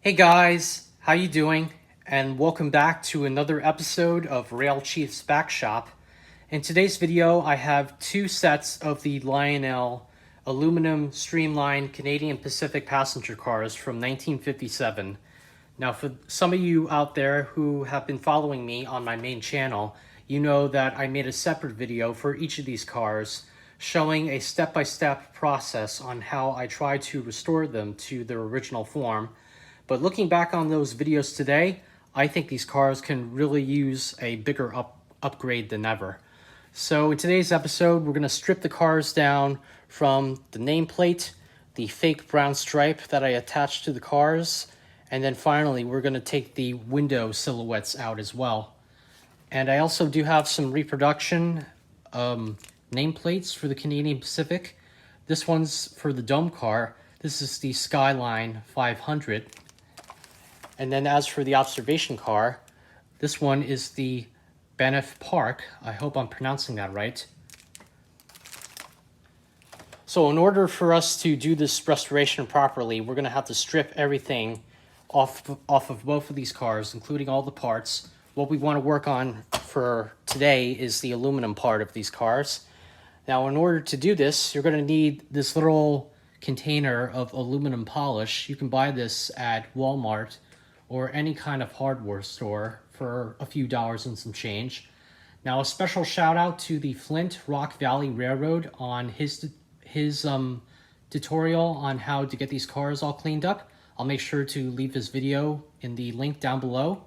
Hey guys, how you doing? And welcome back to another episode of Rail Chief's Back Shop. In today's video, I have two sets of the Lionel aluminum streamlined Canadian Pacific passenger cars from 1957. Now, for some of you out there who have been following me on my main channel, you know that I made a separate video for each of these cars showing a step-by-step process on how I try to restore them to their original form. But looking back on those videos today, I think these cars can really use a bigger upgrade than ever. So in today's episode, we're going to strip the cars down from the nameplate, the fake brown stripe that I attached to the cars, and then finally we're going to take the window silhouettes out as well. And I also do have some reproduction nameplates for the Canadian Pacific. This one's for the dome car. This is the Skyline 500. And then as for the observation car, this one is the Banff Park. I hope I'm pronouncing that right. So in order for us to do this restoration properly, we're going to have to strip everything off of both of these cars, including all the parts. What we want to work on for today is the aluminum part of these cars. Now, in order to do this, you're going to need this little container of aluminum polish. You can buy this at Walmart or any kind of hardware store for a few dollars and some change. Now, a special shout out to the Flint Rock Valley Railroad on his tutorial on how to get these cars all cleaned up. I'll make sure to leave his video in the link down below.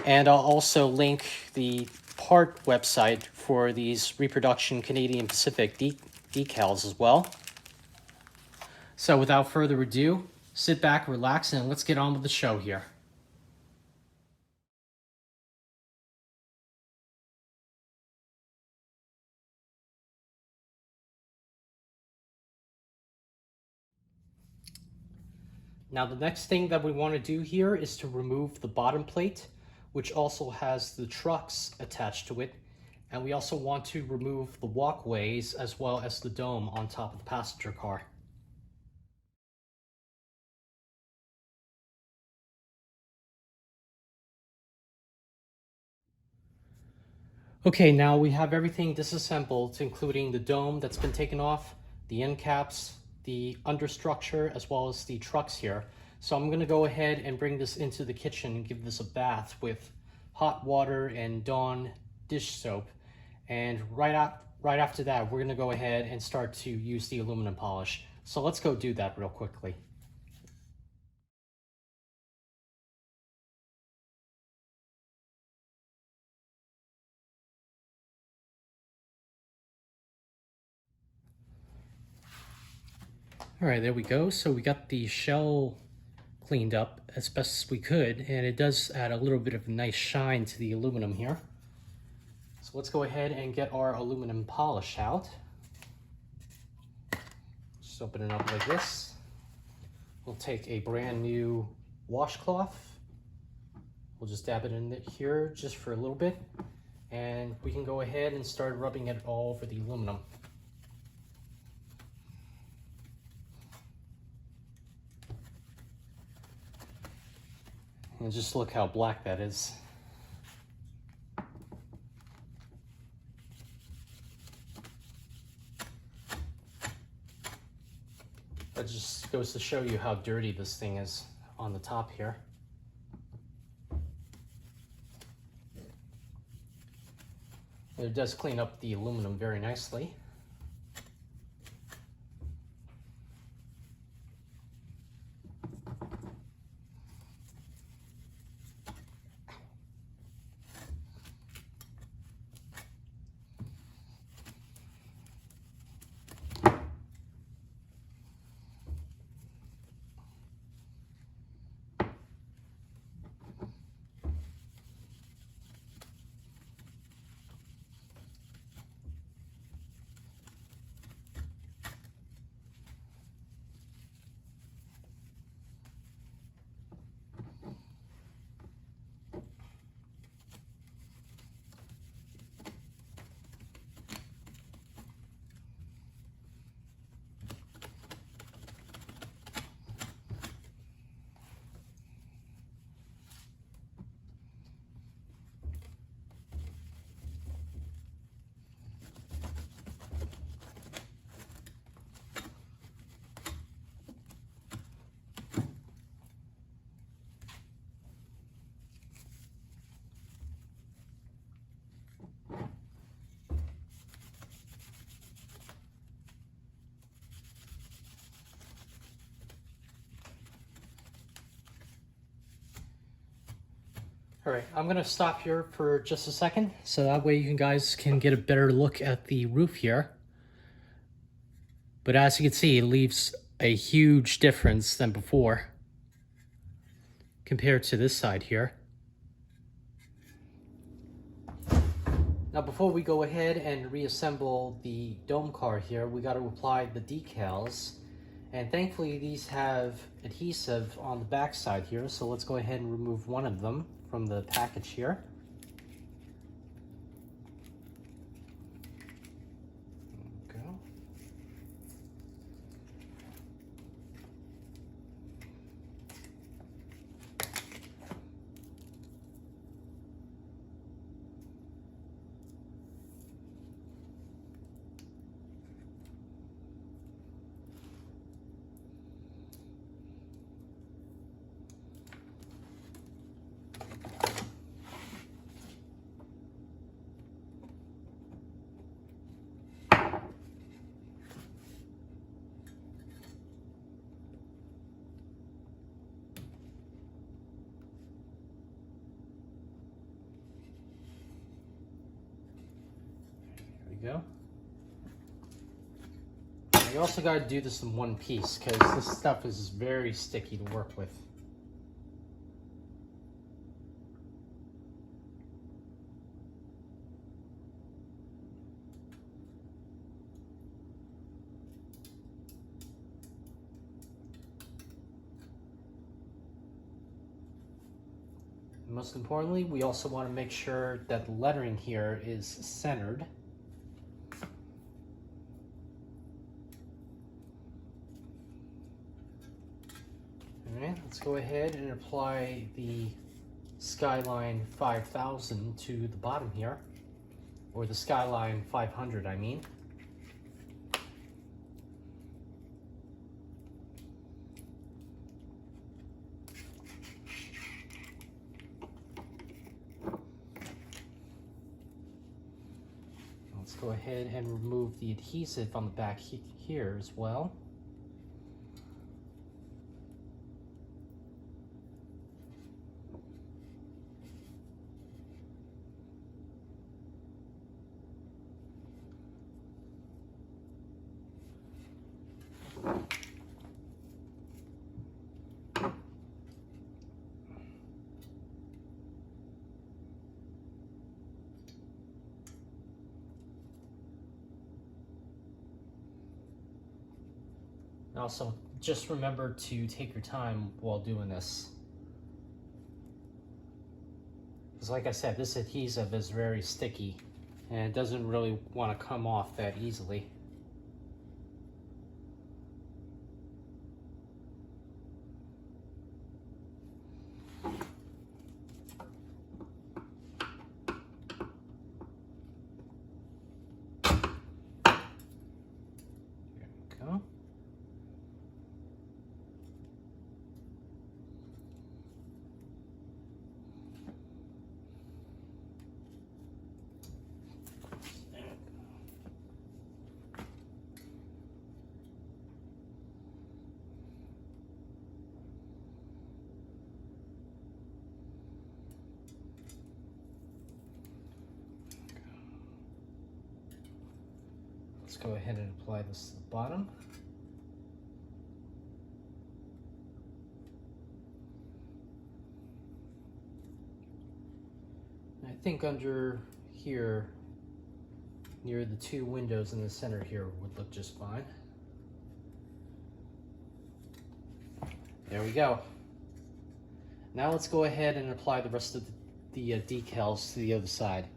And I'll also link the part website for these reproduction Canadian Pacific decals as well. So without further ado, sit back, relax, and let's get on with the show here. Now the next thing that we want to do here is to remove the bottom plate, which also has the trucks attached to it. And we also want to remove the walkways as well as the dome on top of the passenger car. Okay, now we have everything disassembled, including the dome that's been taken off, the end caps, the understructure, as well as the trucks here. So I'm gonna go ahead and bring this into the kitchen and give this a bath with hot water and Dawn dish soap. And right after that, we're gonna go ahead and start to use the aluminum polish. So let's go do that real quickly. All right, there we go. So we got the shell cleaned up as best as we could, and it does add a little bit of a nice shine to the aluminum here. So let's go ahead and get our aluminum polish out. Just open it up like this. We'll take a brand new washcloth. We'll just dab it in here just for a little bit, and we can go ahead and start rubbing it all over the aluminum. And just look how black that is. That just goes to show you how dirty this thing is on the top here. It does clean up the aluminum very nicely. All right, I'm gonna stop here for just a second, so that way you guys can get a better look at the roof here. But as you can see, it leaves a huge difference than before compared to this side here. Now before we go ahead and reassemble the dome car here, we got to apply the decals. And thankfully these have adhesive on the back side here, so let's go ahead and remove one of them from the package here. There we go. Go. You also got to do this in one piece because this stuff is very sticky to work with. Most importantly, we also want to make sure that the lettering here is centered. Alright, let's go ahead and apply the Skyline 5000 to the bottom here, or the Skyline 500 I mean. Let's go ahead and remove the adhesive on the back here as well. Also, just remember to take your time while doing this. Because like I said, this adhesive is very sticky and it doesn't really want to come off that easily. Let's go ahead and apply this to the bottom. I think under here, near the two windows in the center here, would look just fine. There we go. Now let's go ahead and apply the rest of the decals to the other side.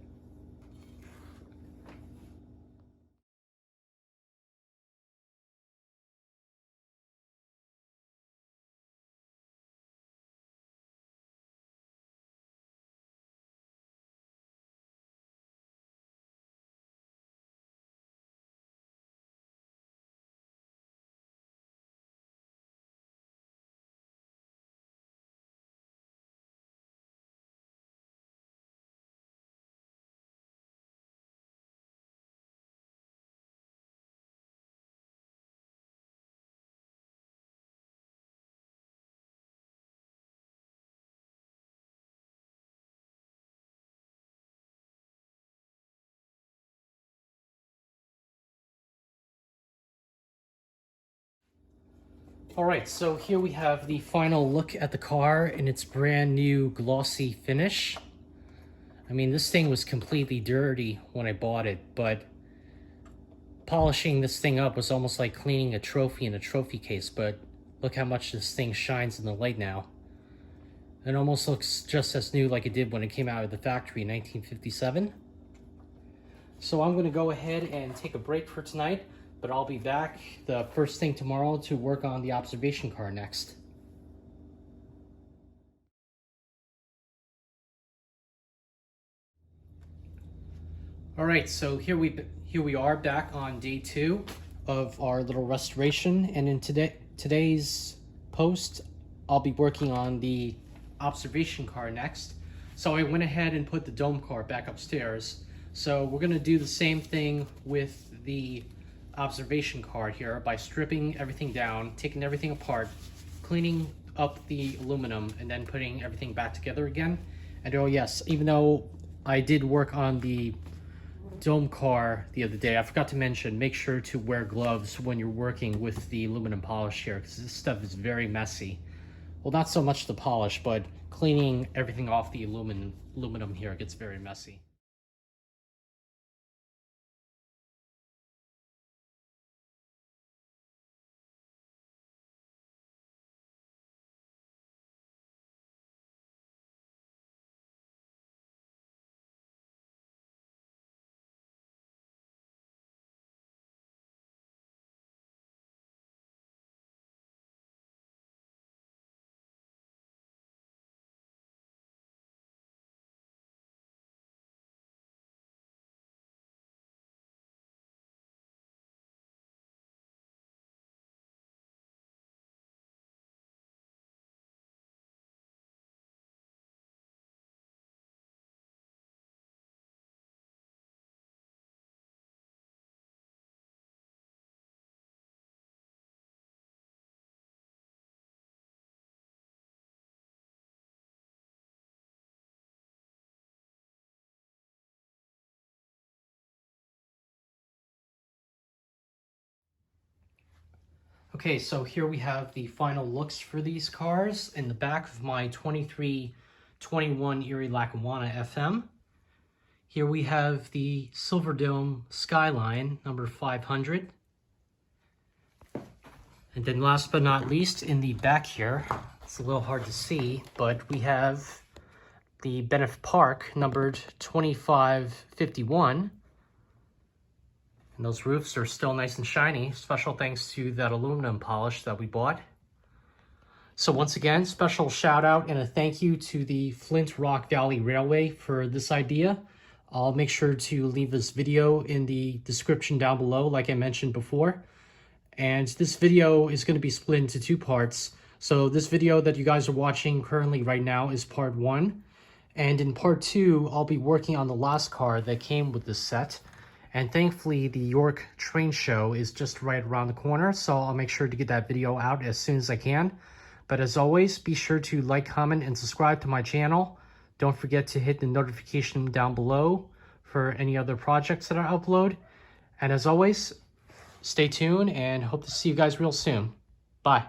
All right, so here we have the final look at the car in its brand new glossy finish. I mean, this thing was completely dirty when I bought it, but polishing this thing up was almost like cleaning a trophy in a trophy case, but look how much this thing shines in the light now. It almost looks just as new like it did when it came out of the factory in 1957. So I'm going to go ahead and take a break for tonight, but I'll be back the first thing tomorrow to work on the observation car next. All right, so here we are back on day 2 of our little restoration, and in today's post, I'll be working on the observation car next. So I went ahead and put the dome car back upstairs. So we're gonna do the same thing with the observation car here by stripping everything down, taking everything apart, cleaning up the aluminum, and then putting everything back together again. And oh yes, even though I did work on the dome car the other day, I forgot to mention, make sure to wear gloves when you're working with the aluminum polish here, because this stuff is very messy. Well, not so much the polish, but cleaning everything off the aluminum here gets very messy. Okay, so here we have the final looks for these cars in the back of my 2321 Erie Lackawanna FM. Here we have the Silver Dome Skyline, number 500. And then last but not least, in the back here, it's a little hard to see, but we have the Benefit Park, numbered 2551. And those roofs are still nice and shiny. Special thanks to that aluminum polish that we bought. So once again, special shout out and a thank you to the Flint Rock Valley Railway for this idea. I'll make sure to leave this video in the description down below, like I mentioned before. And this video is going to be split into 2 parts. So this video that you guys are watching currently right now is part 1. And in part 2, I'll be working on the last car that came with this set. And thankfully, the York train show is just right around the corner, so I'll make sure to get that video out as soon as I can. But as always, be sure to like, comment, and subscribe to my channel. Don't forget to hit the notification down below for any other projects that I upload. And as always, stay tuned and hope to see you guys real soon. Bye.